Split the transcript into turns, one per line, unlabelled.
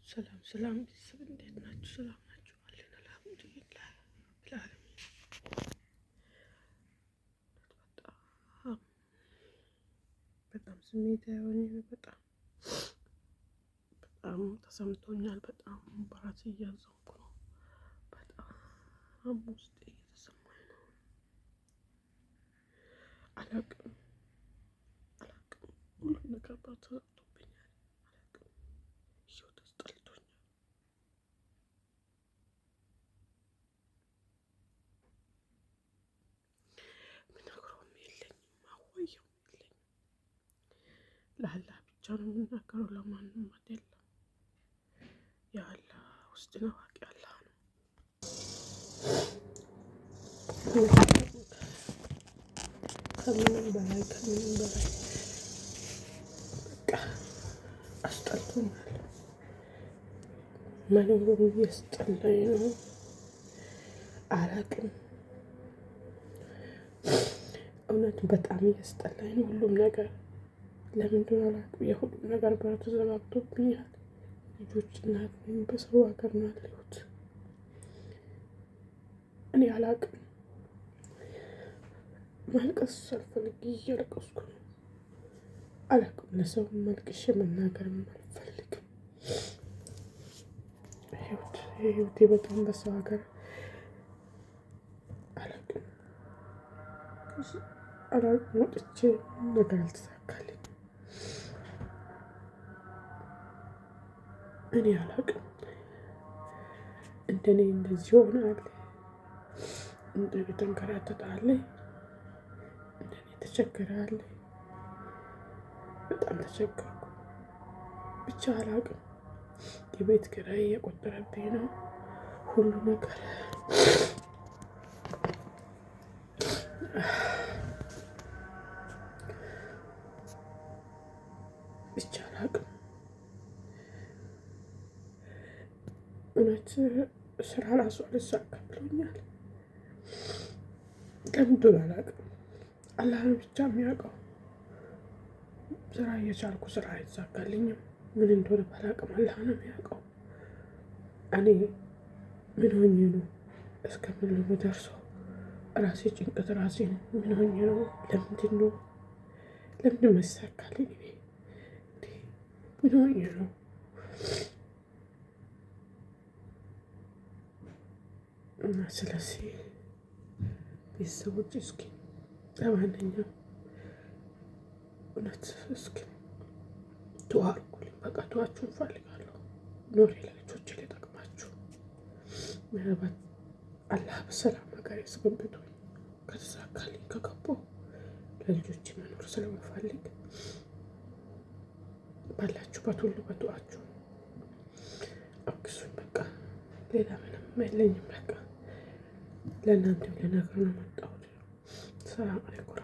ሰላም ሰላም ቤተሰብ እንዴት ናችሁ? ሰላም ናችሁ? አለን አልሐምዱሊላህ ብልዓለሚን። በጣም ስሜታዊ የሆነ በጣም ተሰምቶኛል። በጣም በራሴ እያዘንኩ ነው። በጣም ውስጤ እየተሰማኝ ነው። አላቅም ሁሉም ነገር ተዘግቶብኛል። አላቅም ህይወት አስጠልቶኛል። ምነግረውም የለኝም፣ ማወየውም የለኝም። ለአላህ ብቻ ነው የምናገረው፣ ለማንም አይደለም። የአላህ ውስጥን አዋቂ አላህ ነው። ከምንም በላይ በቃ አስጠልቶኛል። መኖሩም እያስጠላኝ ነው። አላቅም እውነት በጣም እያስጠላኝ ነው ሁሉም ነገር። ለምንድን አላቅም የሁሉም ነገር በር ተዘጋግቶብኛል። ልጆች እናት ነኝ፣ በሰው ሀገር ነው ያለሁት። እኔ አላቅም ማልቀስ ሳልፈልግ እያለቀስኩ ነው። አላቅም ለሰው መልቅሼ መናገርም አልፈልግም። ህይወቴ በጣም በሰው ሀገር አላቅም ወጥቼ ነገር አልተሳካልኝ። እኔ አላቅም እንደኔ እንደዚህ ሆናል። እንደኔ ተንከራተታል። እንደኔ ተቸግራል። በጣም ተቸገርኩ። ብቻ አላቅም የቤት ኪራይ እየቆጠረብኝ ነው ሁሉ ነገር። ብቻ አላቅም እውነት ስራ ራሱ አልሳካ ብሎኛል። ለምንድን አላቅም አላህ ነው ብቻ የሚያውቀው። ስራ እየቻልኩ ስራ አይሳካልኝም። ምን እንደሆነ ባላቅም አላህ ነው የሚያውቀው። እኔ ምን ሆኜ ነው እስከምን የምደርሰው? ራሴ ጭንቀት ራሴ ነው። ምን ሆኜ ነው? ለምንድን ማይሳካልኝ? ምን ሆኜ ነው? እና ስለዚህ ቤተሰቦች እስኪ ለማንኛውም እውነት እስኪ ዱዓ አድርጉልኝ። በቃ ዱዓችሁን እፈልጋለሁ። ኖሬ ለልጆቼ ሊጠቅማችሁ። ምናልባት አላህ በሰላም ሀገር ያስገብቶኝ ከተሳካልኝ ከገባሁ ለልጆቼ መኖር ስለምፈልግ ባላችሁበት ሁሉ በዱዓችሁ አግዙኝ። በቃ ሌላ ምንም የለኝም። በቃ ለእናንተም ልነግር ነው የመጣሁት። ሰላም አለይኩም።